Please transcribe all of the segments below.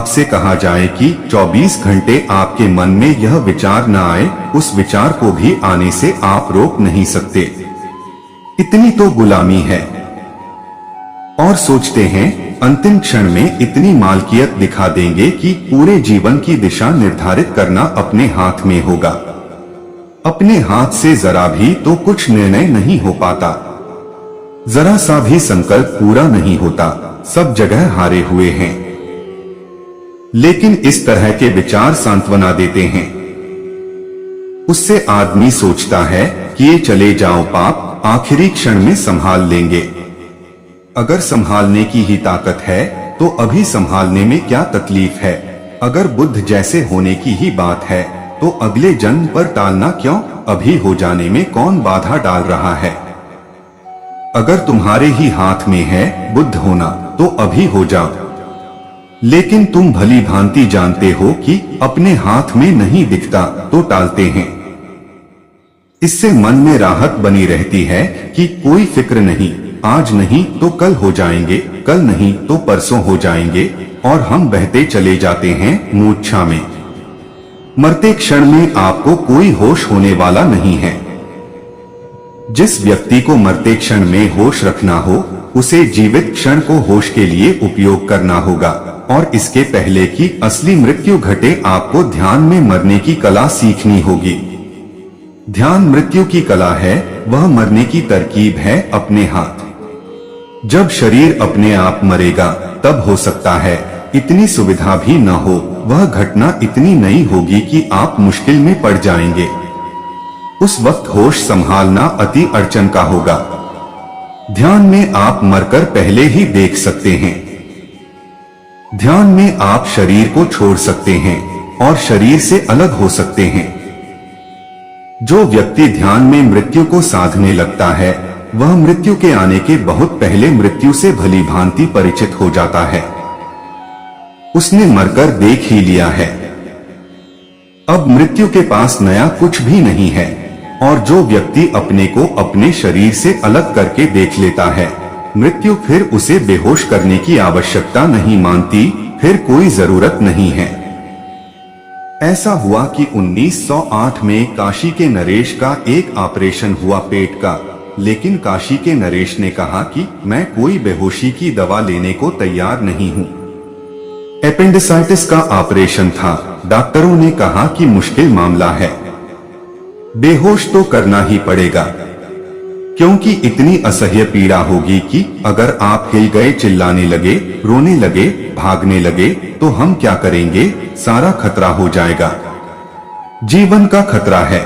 आपसे कहा जाए कि 24 घंटे आपके मन में यह विचार न आए, उस विचार को भी आने से आप रोक नहीं सकते। इतनी तो गुलामी है। और सोचते हैं अंतिम क्षण में इतनी मालकियत दिखा देंगे कि पूरे जीवन की दिशा निर्धारित करना अपने हाथ में होगा। अपने हाथ से जरा भी तो कुछ निर्णय नहीं हो पाता, जरा सा भी संकल्प पूरा नहीं होता, सब जगह हारे हुए हैं। लेकिन इस तरह के विचार सांत्वना देते हैं। उससे आदमी सोचता है कि ये चले जाओ पाप, आखिरी क्षण में संभाल लेंगे। अगर संभालने की ही ताकत है तो अभी संभालने में क्या तकलीफ है। अगर बुद्ध जैसे होने की ही बात है तो अगले जन्म पर टालना क्यों, अभी हो जाने में कौन बाधा डाल रहा है। अगर तुम्हारे ही हाथ में है बुद्ध होना तो अभी हो जाओ। लेकिन तुम भली भांति जानते हो कि अपने हाथ में नहीं दिखता तो टालते हैं। इससे मन में राहत बनी रहती है कि कोई फिक्र नहीं, आज नहीं तो कल हो जाएंगे, कल नहीं तो परसों हो जाएंगे, और हम बहते चले जाते हैं मूर्छा में। मरते क्षण में आपको कोई होश होने वाला नहीं है। जिस व्यक्ति को मरते क्षण में होश रखना हो उसे जीवित क्षण को होश के लिए उपयोग करना होगा। और इसके पहले कि असली मृत्यु घटे आपको ध्यान में मरने की कला सीखनी होगी। ध्यान मृत्यु की कला है, वह मरने की तरकीब है अपने हाथ। जब शरीर अपने आप मरेगा तब हो सकता है इतनी सुविधा भी न हो, वह घटना इतनी नई होगी कि आप मुश्किल में पड़ जाएंगे। उस वक्त होश संभालना अति अड़चन का होगा। ध्यान में आप मरकर पहले ही देख सकते हैं। ध्यान में आप शरीर को छोड़ सकते हैं और शरीर से अलग हो सकते हैं। जो व्यक्ति ध्यान में मृत्यु को साधने लगता है वह मृत्यु के आने के बहुत पहले मृत्यु से भली भांति परिचित हो जाता है। उसने मरकर देख ही लिया है। अब मृत्यु के पास नया कुछ भी नहीं है। और जो व्यक्ति अपने को अपने शरीर से अलग करके देख लेता है, मृत्यु फिर उसे बेहोश करने की आवश्यकता नहीं मानती, फिर कोई जरूरत नहीं है। ऐसा हुआ कि 1908 में काशी के नरेश का एक ऑपरेशन हुआ पेट का। लेकिन काशी के नरेश ने कहा कि मैं कोई बेहोशी की दवा लेने को तैयार नहीं हूँ। एपेंडिसाइटिस का ऑपरेशन था। डॉक्टरों ने कहा कि मुश्किल मामला है, बेहोश तो करना ही पड़ेगा, क्योंकि इतनी असह्य पीड़ा होगी कि अगर आप हिल गए, चिल्लाने लगे, रोने लगे, भागने लगे तो हम क्या करेंगे, सारा खतरा हो जाएगा, जीवन का खतरा है।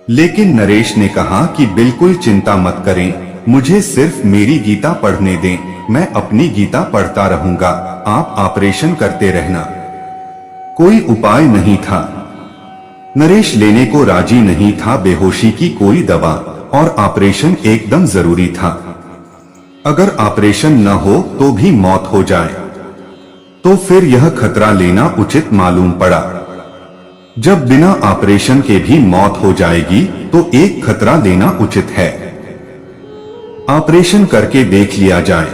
लेकिन नरेश ने कहा कि बिल्कुल चिंता मत करें, मुझे सिर्फ मेरी गीता पढ़ने दें, मैं अपनी गीता पढ़ता रहूंगा, आप ऑपरेशन करते रहना। कोई उपाय नहीं था। नरेश लेने को राजी नहीं था बेहोशी की कोई दवा, और ऑपरेशन एकदम जरूरी था। अगर ऑपरेशन न हो तो भी मौत हो जाए तो फिर यह खतरा लेना उचित मालूम पड़ा। जब बिना ऑपरेशन के भी मौत हो जाएगी तो एक खतरा लेना उचित है। ऑपरेशन करके देख लिया जाए,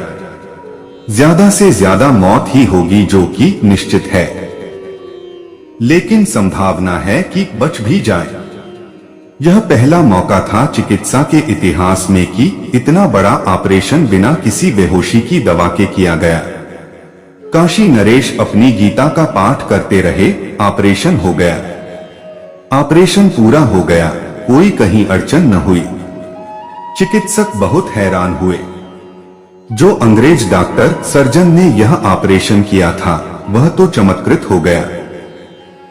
ज्यादा से ज्यादा मौत ही होगी जो कि निश्चित है, लेकिन संभावना है कि बच भी जाए। यह पहला मौका था चिकित्सा के इतिहास में कि इतना बड़ा ऑपरेशन बिना किसी बेहोशी की दवा के किया गया। काशी नरेश अपनी गीता का पाठ करते रहे, ऑपरेशन हो गया। ऑपरेशन पूरा हो गया, कोई कहीं अड़चन न हुई। चिकित्सक बहुत हैरान हुए। जो अंग्रेज डॉक्टर सर्जन ने यह ऑपरेशन किया था वह तो चमत्कृत हो गया।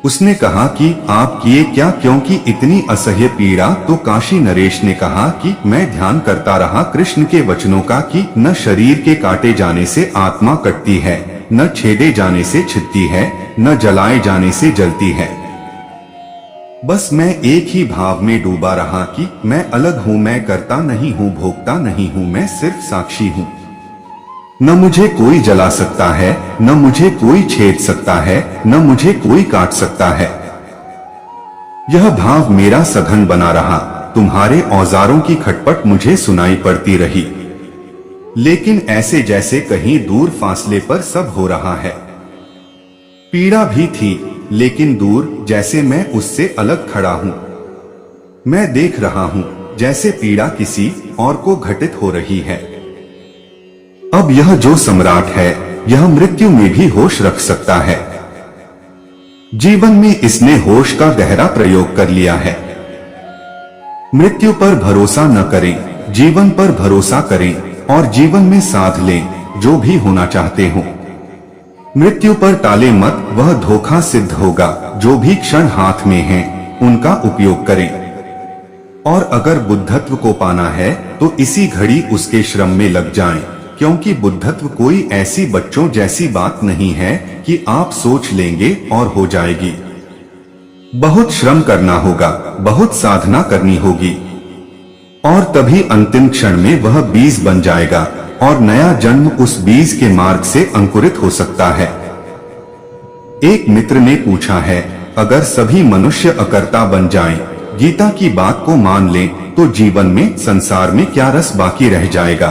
उसने कहा कि आप किए क्या, क्योंकि इतनी असह्य पीड़ा। तो काशी नरेश ने कहा कि मैं ध्यान करता रहा कृष्ण के वचनों का कि न शरीर के काटे जाने से आत्मा कटती है, न छेदे जाने से छिदती है, न जलाए जाने से जलती है। बस मैं एक ही भाव में डूबा रहा कि मैं अलग हूँ, मैं करता नहीं हूँ, भोगता नहीं हूँ, मैं सिर्फ साक्षी हूँ। न मुझे कोई जला सकता है, न मुझे कोई छेद सकता है, न मुझे कोई काट सकता है। यह भाव मेरा सघन बना रहा। तुम्हारे औजारों की खटपट मुझे सुनाई पड़ती रही, लेकिन ऐसे जैसे कहीं दूर फासले पर सब हो रहा है। पीड़ा भी थी, लेकिन दूर, जैसे मैं उससे अलग खड़ा हूं। मैं देख रहा हूं जैसे पीड़ा किसी और को घटित हो रही है। अब यह जो सम्राट है, यह मृत्यु में भी होश रख सकता है। जीवन में इसने होश का गहरा प्रयोग कर लिया है। मृत्यु पर भरोसा न करें, जीवन पर भरोसा करें और जीवन में साध लें जो भी होना चाहते हो। मृत्यु पर टाले मत, वह धोखा सिद्ध होगा। जो भी क्षण हाथ में है उनका उपयोग करें। और अगर बुद्धत्व को पाना है तो इसी घड़ी उसके श्रम में लग जाएं, क्योंकि बुद्धत्व कोई ऐसी बच्चों जैसी बात नहीं है कि आप सोच लेंगे और हो जाएगी। बहुत श्रम करना होगा, बहुत साधना करनी होगी और तभी अंतिम क्षण में वह बीज बन जाएगा और नया जन्म उस बीज के मार्ग से अंकुरित हो सकता है। एक मित्र ने पूछा है, अगर सभी मनुष्य अकर्ता बन जाएं, गीता की बात को मान लें, तो जीवन में, संसार में क्या रस बाकी रह जाएगा?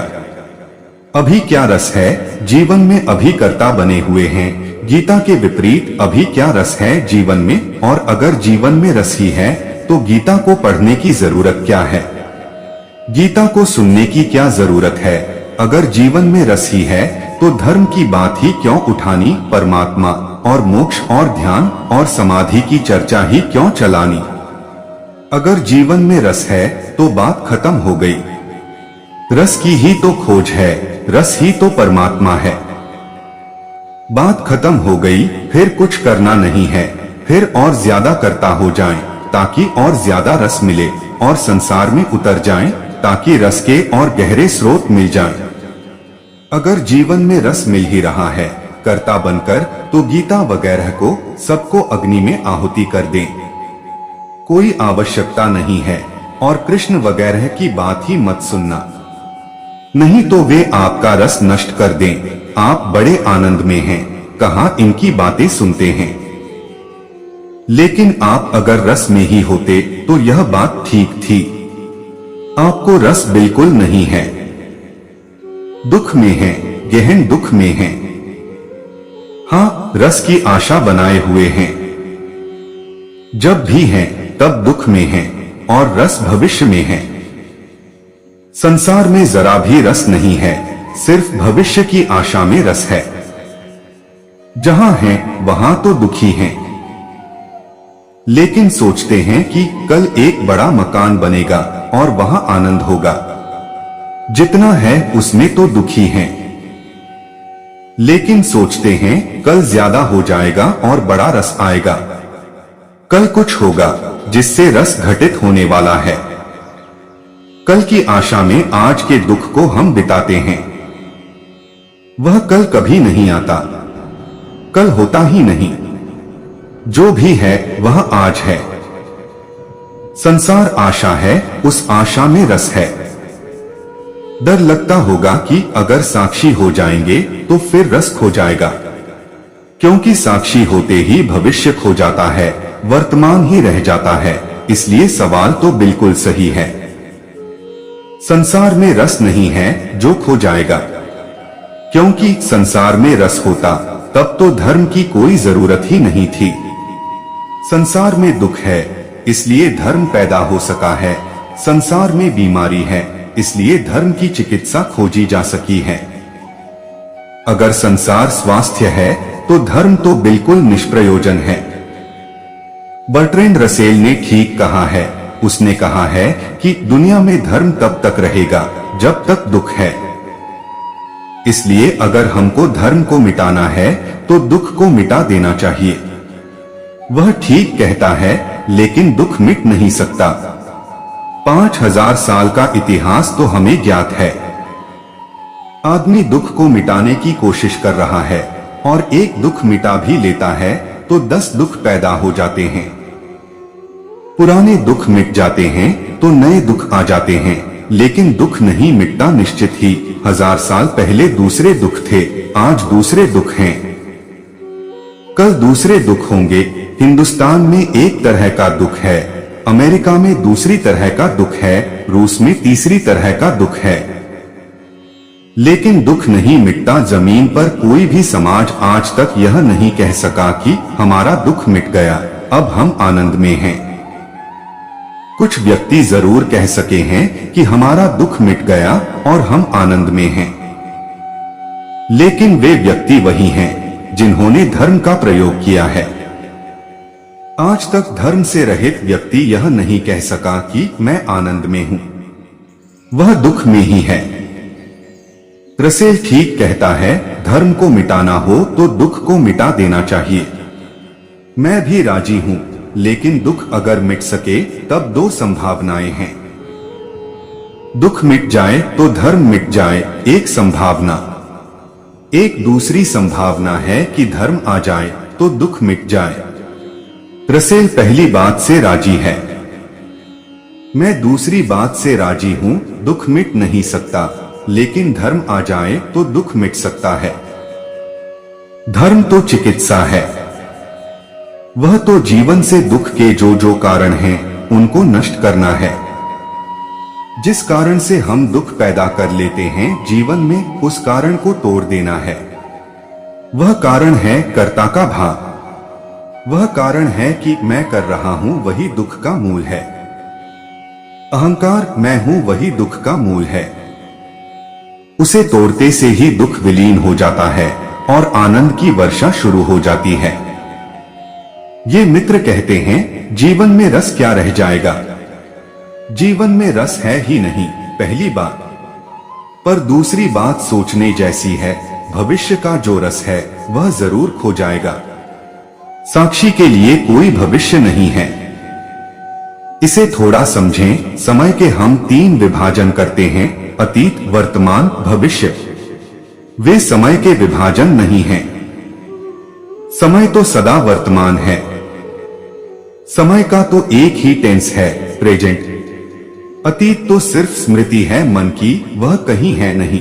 अभी क्या रस है? जीवन में अभी कर्ता बने हुए हैं। गीता के विपरीत अभी क्या रस है जीवन में? और अगर जीवन में रस ही है तो गीता को पढ़ने की जरूरत क्या है? गीता को सुनने की क्या जरूरत है? अगर जीवन में रस ही है तो धर्म की बात ही क्यों उठानी? परमात्मा और मोक्ष और ध्यान और समाधि की चर्चा ही क्यों चलानी? अगर जीवन में रस है तो बात खत्म हो गई। रस की ही तो खोज है, रस ही तो परमात्मा है। बात खत्म हो गई, फिर कुछ करना नहीं है, फिर और ज्यादा करता हो जाएं, ताकि और ज्यादा रस मिले और संसार में उतर जाएं, ताकि रस के और गहरे स्रोत मिल जाएं। अगर जीवन में रस मिल ही रहा है कर्ता बनकर, तो गीता वगैरह को सबको अग्नि में आहुति कर दें। कोई आवश्यकता नहीं है और कृष्ण वगैरह की बात ही मत सुनना, नहीं तो वे आपका रस नष्ट कर दें। आप बड़े आनंद में हैं, कहाँ इनकी बातें सुनते हैं। लेकिन आप अगर रस में ही होते तो यह बात ठीक थी। आपको रस बिल्कुल नहीं है, दुख में है, गहन दुख में है। हाँ, रस की आशा बनाए हुए हैं। जब भी हैं तब दुख में हैं और रस भविष्य में है। संसार में जरा भी रस नहीं है, सिर्फ भविष्य की आशा में रस है। जहां है वहां तो दुखी हैं, लेकिन सोचते हैं कि कल एक बड़ा मकान बनेगा और वहां आनंद होगा। जितना है उसमें तो दुखी हैं, लेकिन सोचते हैं कल ज्यादा हो जाएगा और बड़ा रस आएगा। कल कुछ होगा जिससे रस घटित होने वाला है। कल की आशा में आज के दुख को हम बिताते हैं। वह कल कभी नहीं आता, कल होता ही नहीं। जो भी है वह आज है। संसार आशा है, उस आशा में रस है। डर लगता होगा कि अगर साक्षी हो जाएंगे तो फिर रस खो जाएगा, क्योंकि साक्षी होते ही भविष्य खो जाता है, वर्तमान ही रह जाता है। इसलिए सवाल तो बिल्कुल सही है। संसार में रस नहीं है जो खो जाएगा, क्योंकि संसार में रस होता तब तो धर्म की कोई जरूरत ही नहीं थी। संसार में दुख है इसलिए धर्म पैदा हो सका है। संसार में बीमारी है इसलिए धर्म की चिकित्सा खोजी जा सकी है। अगर संसार स्वास्थ्य है तो धर्म तो बिल्कुल निष्प्रयोजन है। बर्ट्रैंड रसेल ने ठीक कहा है। उसने कहा है कि दुनिया में धर्म तब तक रहेगा जब तक दुख है। इसलिए अगर हमको धर्म को मिटाना है तो दुख को मिटा देना चाहिए। वह ठीक कहता है, लेकिन दुख मिट नहीं सकता। 5000 साल का इतिहास तो हमें ज्ञात है। आदमी दुख को मिटाने की कोशिश कर रहा है और एक दुख मिटा भी लेता है तो 10 दुख पैदा हो जाते हैं। पुराने दुख मिट जाते हैं तो नए दुख आ जाते हैं, लेकिन दुख नहीं मिटता निश्चित ही। 1000 साल पहले दूसरे दुख थे, आज दूसरे दुख हैं, कल दूसरे दुख होंगे। हिंदुस्तान में एक तरह का दुख है, अमेरिका में दूसरी तरह का दुख है, रूस में तीसरी तरह का दुख है। लेकिन दुख नहीं मिटता। जमीन पर कोई भी समाज आज तक यह नहीं कह सका कि हमारा दुख मिट गया, अब हम आनंद में हैं। कुछ व्यक्ति जरूर कह सके हैं कि हमारा दुख मिट गया और हम आनंद में हैं, लेकिन वे व्यक्ति वही हैं जिन्होंने धर्म का प्रयोग किया है। आज तक धर्म से रहित व्यक्ति यह नहीं कह सका कि मैं आनंद में हूं, वह दुख में ही है। रसेल ठीक कहता है, धर्म को मिटाना हो तो दुख को मिटा देना चाहिए। मैं भी राजी हूं, लेकिन दुख अगर मिट सके तब दो संभावनाएं हैं। दुख मिट जाए तो धर्म मिट जाए, एक संभावना। एक दूसरी संभावना है कि धर्म आ जाए तो दुख मिट जाए। रसेल पहली बात से राजी है, मैं दूसरी बात से राजी हूं। दुख मिट नहीं सकता, लेकिन धर्म आ जाए तो दुख मिट सकता है। धर्म तो चिकित्सा है, वह तो जीवन से दुख के जो जो कारण हैं उनको नष्ट करना है। जिस कारण से हम दुख पैदा कर लेते हैं जीवन में, उस कारण को तोड़ देना है। वह कारण है कर्ता का भाव। वह कारण है कि मैं कर रहा हूं, वही दुख का मूल है। अहंकार मैं हूं, वही दुख का मूल है। उसे तोड़ते से ही दुख विलीन हो जाता है और आनंद की वर्षा शुरू हो जाती है। ये मित्र कहते हैं, जीवन में रस क्या रह जाएगा। जीवन में रस है ही नहीं, पहली बात। पर दूसरी बात सोचने जैसी है, भविष्य का जो रस है वह जरूर खो जाएगा। साक्षी के लिए कोई भविष्य नहीं है। इसे थोड़ा समझें। समय के हम 3 विभाजन करते हैं, अतीत, वर्तमान, भविष्य। वे समय के विभाजन नहीं हैं। समय तो सदा वर्तमान है। समय का तो एक ही टेंस है, प्रेजेंट। अतीत तो सिर्फ स्मृति है मन की, वह कहीं है नहीं।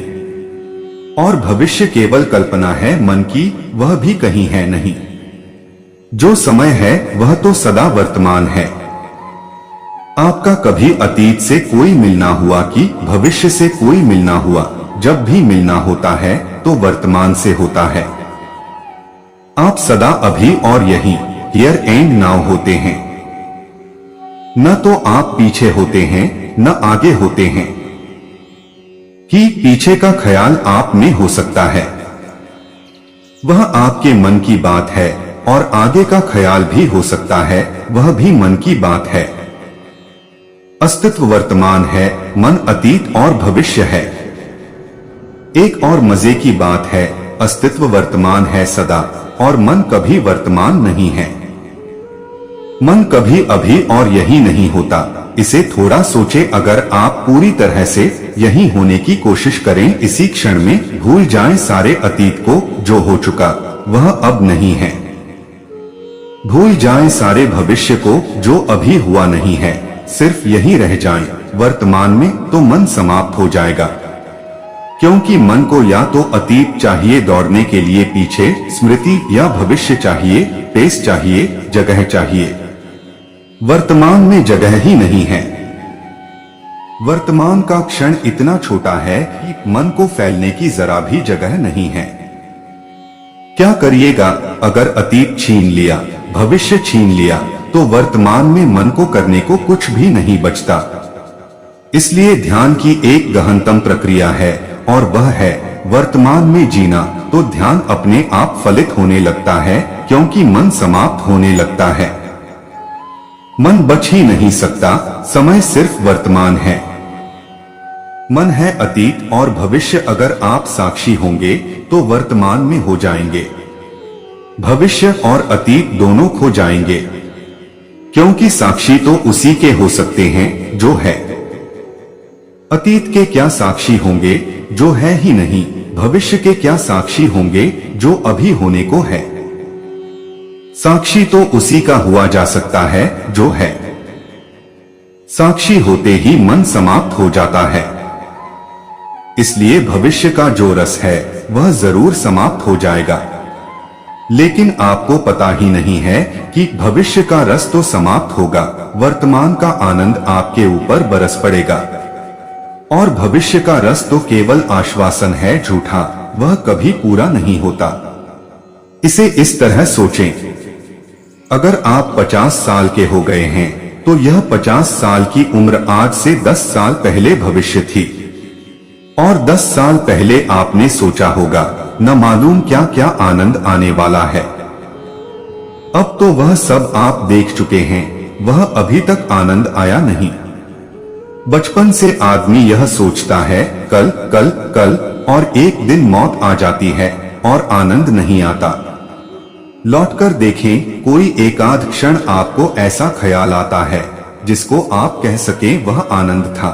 और भविष्य केवल कल्पना है मन की, वह भी कहीं है नहीं। जो समय है वह तो सदा वर्तमान है। आपका कभी अतीत से कोई मिलना हुआ कि भविष्य से कोई मिलना हुआ? जब भी मिलना होता है तो वर्तमान से होता है। आप सदा अभी और यहीं, हियर एंड नाउ होते हैं। न तो आप पीछे होते हैं न आगे होते हैं। कि पीछे का ख्याल आप में हो सकता है, वह आपके मन की बात है, और आगे का ख्याल भी हो सकता है, वह भी मन की बात है। अस्तित्व वर्तमान है, मन अतीत और भविष्य है। एक और मजे की बात है, अस्तित्व वर्तमान है सदा, और मन कभी वर्तमान नहीं है। मन कभी अभी और यही नहीं होता। इसे थोड़ा सोचे, अगर आप पूरी तरह से यही होने की कोशिश करें, इसी क्षण में भूल जाएं सारे अतीत को, जो हो चुका वह अब नहीं है। भूल जाएं सारे भविष्य को, जो अभी हुआ नहीं है, सिर्फ यही रह जाएं वर्तमान में, तो मन समाप्त हो जाएगा। क्योंकि मन को या तो अतीत चाहिए दौड़ने के लिए पीछे, स्मृति, या भविष्य चाहिए, पेस चाहिए, जगह चाहिए। वर्तमान में जगह ही नहीं है। वर्तमान का क्षण इतना छोटा है कि मन को फैलने की जरा भी जगह नहीं है। क्या करिएगा? अगर अतीत छीन लिया, भविष्य छीन लिया, तो वर्तमान में मन को करने को कुछ भी नहीं बचता। इसलिए ध्यान की एक गहनतम प्रक्रिया है, और वह है वर्तमान में जीना। तो ध्यान अपने आप फलित होने लगता है, क्योंकि मन समाप्त होने लगता है। मन बच ही नहीं सकता, समय सिर्फ वर्तमान है। मन है अतीत और भविष्य। अगर आप साक्षी होंगे तो वर्तमान में हो जाएंगे, भविष्य और अतीत दोनों खो जाएंगे। क्योंकि साक्षी तो उसी के हो सकते हैं जो है। अतीत के क्या साक्षी होंगे, जो है ही नहीं। भविष्य के क्या साक्षी होंगे, जो अभी होने को है। साक्षी तो उसी का हुआ जा सकता है जो है। साक्षी होते ही मन समाप्त हो जाता है। इसलिए भविष्य का जो रस है वह जरूर समाप्त हो जाएगा। लेकिन आपको पता ही नहीं है कि भविष्य का रस तो समाप्त होगा, वर्तमान का आनंद आपके ऊपर बरस पड़ेगा। और भविष्य का रस तो केवल आश्वासन है झूठा, वह कभी पूरा नहीं होता। इसे इस तरह सोचें, अगर आप 50 साल के हो गए हैं तो यह 50 साल की उम्र आज से 10 साल पहले भविष्य थी। और 10 साल पहले आपने सोचा होगा न मालूम क्या क्या आनंद आने वाला है। अब तो वह सब आप देख चुके हैं, वह अभी तक आनंद आया नहीं। बचपन से आदमी यह सोचता है कल कल कल, और एक दिन मौत आ जाती है और आनंद नहीं आता। लौटकर देखें, कोई एकाध क्षण आपको ऐसा ख्याल आता है जिसको आप कह सकें वह आनंद था,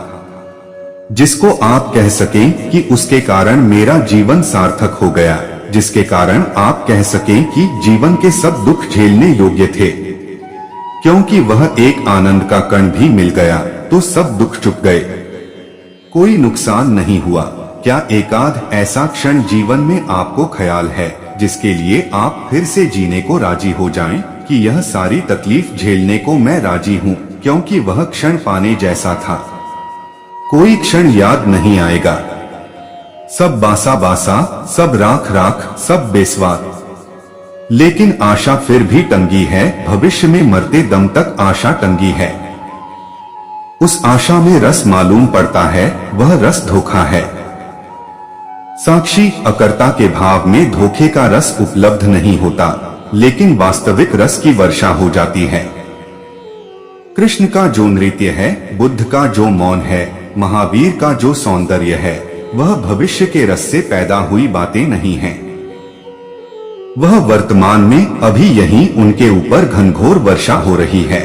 जिसको आप कह सकें कि उसके कारण मेरा जीवन सार्थक हो गया, जिसके कारण आप कह सकें कि जीवन के सब दुख झेलने योग्य थे, क्योंकि वह एक आनंद का कण भी मिल गया तो सब दुख चुक गए, कोई नुकसान नहीं हुआ। क्या एकाध ऐसा क्षण जीवन में आपको ख्याल है जिसके लिए आप फिर से जीने को राजी हो जाएं कि यह सारी तकलीफ झेलने को मैं राजी हूं, क्योंकि वह क्षण पाने जैसा था? कोई क्षण याद नहीं आएगा, सब बासा बासा, सब राख राख, सब बेस्वाद। लेकिन आशा फिर भी टंगी है, भविष्य में मरते दम तक आशा टंगी है। उस आशा में रस मालूम पड़ता है, वह रस धोखा है। साक्षी अकर्ता के भाव में धोखे का रस उपलब्ध नहीं होता, लेकिन वास्तविक रस की वर्षा हो जाती है। कृष्ण का जो नृत्य है, बुद्ध का जो मौन है, महावीर का जो सौंदर्य है, वह भविष्य के रस से पैदा हुई बातें नहीं हैं। वह वर्तमान में अभी यहीं उनके ऊपर घनघोर वर्षा हो रही है।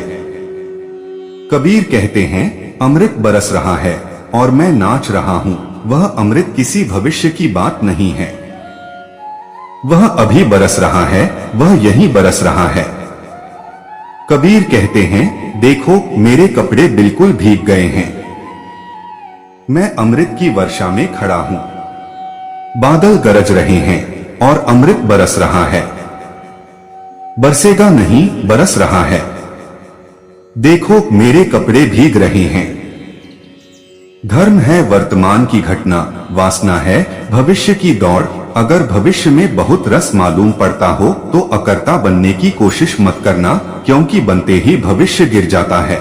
कबीर कहते हैं, अमृत बरस रहा है और मैं नाच रहा हूँ। वह अमृत किसी भविष्य की बात नहीं है, वह अभी बरस रहा है, वह यहीं बरस रहा है। कबीर कहते हैं, देखो मेरे कपड़े बिल्कुल भीग गए हैं, मैं अमृत की वर्षा में खड़ा हूं। बादल गरज रहे हैं और अमृत बरस रहा है, बरसेगा नहीं, बरस रहा है। देखो मेरे कपड़े भीग रहे हैं। धर्म है वर्तमान की घटना, वासना है भविष्य की दौड़। अगर भविष्य में बहुत रस मालूम पड़ता हो तो अकर्ता बनने की कोशिश मत करना, क्योंकि बनते ही भविष्य गिर जाता है।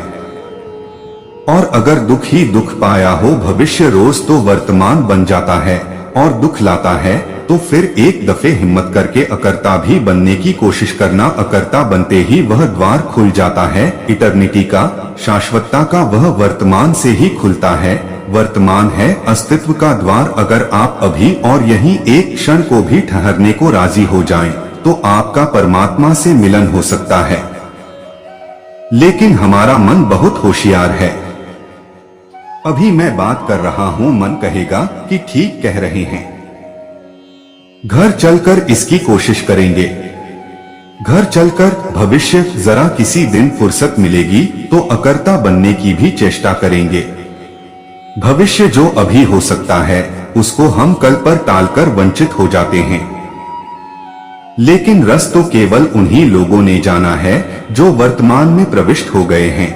और अगर दुख ही दुख पाया हो भविष्य रोज तो वर्तमान बन जाता है और दुख लाता है, तो फिर एक दफे हिम्मत करके अकर्ता भी बनने की कोशिश करना। अकर्ता बनते ही वह द्वार खुल जाता है इटर्निटी का, शाश्वतता का। वह वर्तमान से ही खुलता है। वर्तमान है अस्तित्व का द्वार। अगर आप अभी और यहीं एक क्षण को भी ठहरने को राजी हो जाएं, तो आपका परमात्मा से मिलन हो सकता है। लेकिन हमारा मन बहुत होशियार है। अभी मैं बात कर रहा हूं, मन कहेगा कि ठीक कह रहे हैं। घर चलकर इसकी कोशिश करेंगे, घर चलकर भविष्य जरा किसी दिन फुर्सत मिलेगी तो अकर्ता बनने की भी चेष्टा करेंगे। भविष्य जो अभी हो सकता है उसको हम कल पर टालकर वंचित हो जाते हैं। लेकिन रस तो केवल उन्हीं लोगों ने जाना है जो वर्तमान में प्रविष्ट हो गए हैं।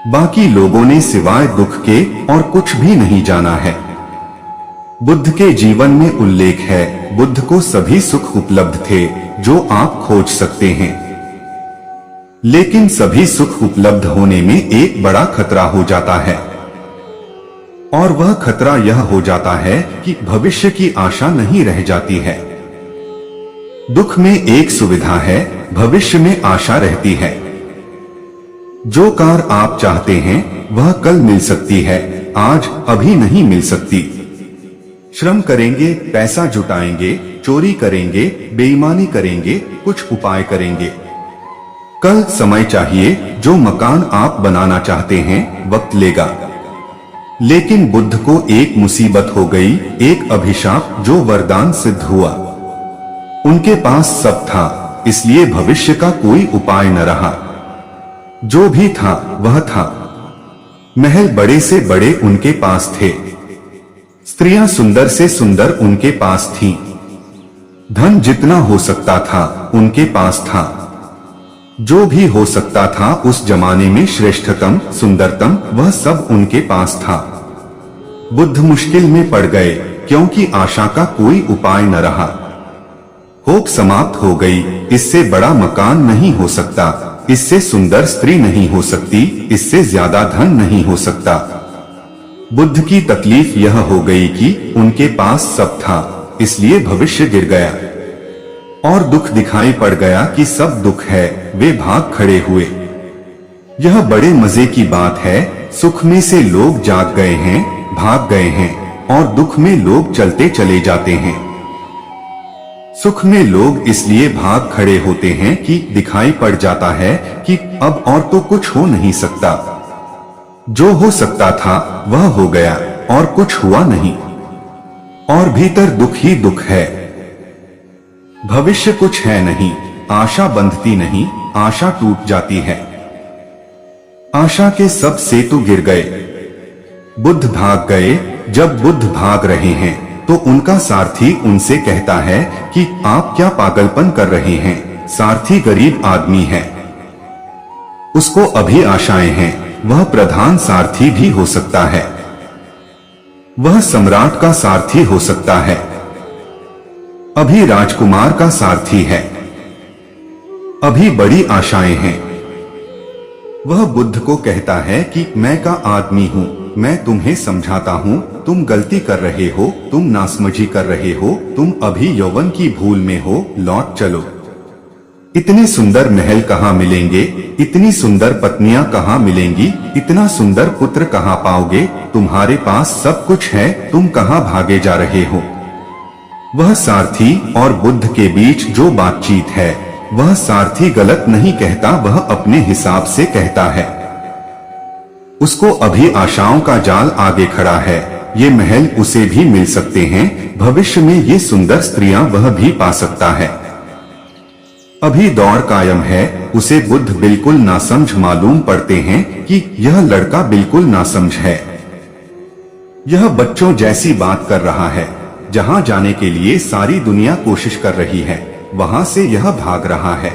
बाकी लोगों ने सिवाय दुख के और कुछ भी नहीं जाना है। बुद्ध के जीवन में उल्लेख है, बुद्ध को सभी सुख उपलब्ध थे जो आप खोज सकते हैं। लेकिन सभी सुख उपलब्ध होने में एक बड़ा खतरा हो जाता है, और वह खतरा यह हो जाता है कि भविष्य की आशा नहीं रह जाती है। दुख में एक सुविधा है, भविष्य में आशा रहती है। जो कार आप चाहते हैं वह कल मिल सकती है, आज अभी नहीं मिल सकती। श्रम करेंगे, पैसा जुटाएंगे, चोरी करेंगे, बेईमानी करेंगे, कुछ उपाय करेंगे। कल समय चाहिए। जो मकान आप बनाना चाहते हैं वक्त लेगा। लेकिन बुद्ध को एक मुसीबत हो गई, एक अभिशाप जो वरदान सिद्ध हुआ। उनके पास सब था, इसलिए भविष्य का कोई उपाय न रहा। जो भी था वह था। महल बड़े से बड़े उनके पास थे, स्त्रियां सुंदर से सुंदर उनके पास थीं। धन जितना हो सकता था उनके पास था। जो भी हो सकता था उस जमाने में श्रेष्ठतम, सुंदरतम, वह सब उनके पास था। बुद्ध मुश्किल में पड़ गए क्योंकि आशा का कोई उपाय न रहा। होप समाप्त हो गई। इससे बड़ा मकान नहीं हो सकता, इससे सुंदर स्त्री नहीं हो सकती, इससे ज्यादा धन नहीं हो सकता। बुद्ध की तकलीफ यह हो गई कि उनके पास सब था, इसलिए भविष्य गिर गया और दुख दिखाई पड़ गया कि सब दुख है। वे भाग खड़े हुए। यह बड़े मजे की बात है। सुख में से लोग जाग गए हैं, भाग गए हैं, और दुख में लोग चलते चले जाते हैं। सुख में लोग इसलिए भाग खड़े होते हैं कि दिखाई पड़ जाता है कि अब और तो कुछ हो नहीं सकता। जो हो सकता था वह हो गया और कुछ हुआ नहीं, और भीतर दुख ही दुख है। भविष्य कुछ है नहीं, आशा बंधती नहीं, आशा टूट जाती है। आशा के सब सेतु गिर गए। बुद्ध भाग गए। जब बुद्ध भाग रहे हैं तो उनका सारथी उनसे कहता है कि आप क्या पागलपन कर रहे हैं। सारथी गरीब आदमी है, उसको अभी आशाएं हैं। वह प्रधान सारथी भी हो सकता है, वह सम्राट का सारथी हो सकता है, अभी राजकुमार का सारथी है, अभी बड़ी आशाएं हैं। वह बुद्ध को कहता है कि मैं का आदमी हूँ, मैं तुम्हें समझाता हूँ, तुम गलती कर रहे हो, तुम नासमझी कर रहे हो, तुम अभी यौवन की भूल में हो, लौट चलो। इतने सुंदर महल कहाँ मिलेंगे, इतनी सुंदर पत्नियां कहाँ मिलेंगी, इतना सुंदर पुत्र कहाँ पाओगे, तुम्हारे पास सब कुछ है, तुम कहाँ भागे जा रहे हो। वह सारथी और बुद्ध के बीच जो बातचीत है, वह सारथी गलत नहीं कहता, वह अपने हिसाब से कहता है। उसको अभी आशाओं का जाल आगे खड़ा है। ये महल उसे भी मिल सकते हैं, भविष्य में ये सुंदर स्त्रियां वह भी पा सकता है। अभी दौड़ कायम है। उसे बुद्ध बिल्कुल नासमझ मालूम पड़ते हैं कि यह लड़का बिल्कुल नासमझ है। यह बच्चों जैसी बात कर रहा है। जहां जाने के लिए सारी दुनिया कोशिश कर रही है, वहां से यह भाग रहा है।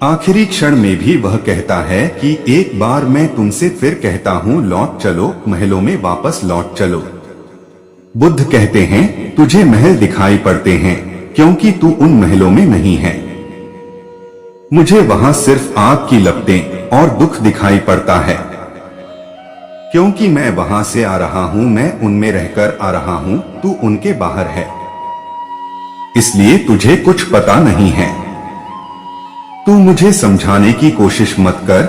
आखिरी क्षण में भी वह कहता है कि एक बार मैं तुमसे फिर कहता हूँ, लौट चलो, महलों में वापस लौट चलो। बुद्ध कहते हैं, तुझे महल दिखाई पड़ते हैं क्योंकि तू उन महलों में नहीं है। मुझे वहां सिर्फ आग की लपटें और दुख दिखाई पड़ता है, क्योंकि मैं वहां से आ रहा हूं, मैं उनमें रहकर आ रहा हूं, तू उनके बाहर है, इसलिए तुझे कुछ पता नहीं है। तू मुझे समझाने की कोशिश मत कर।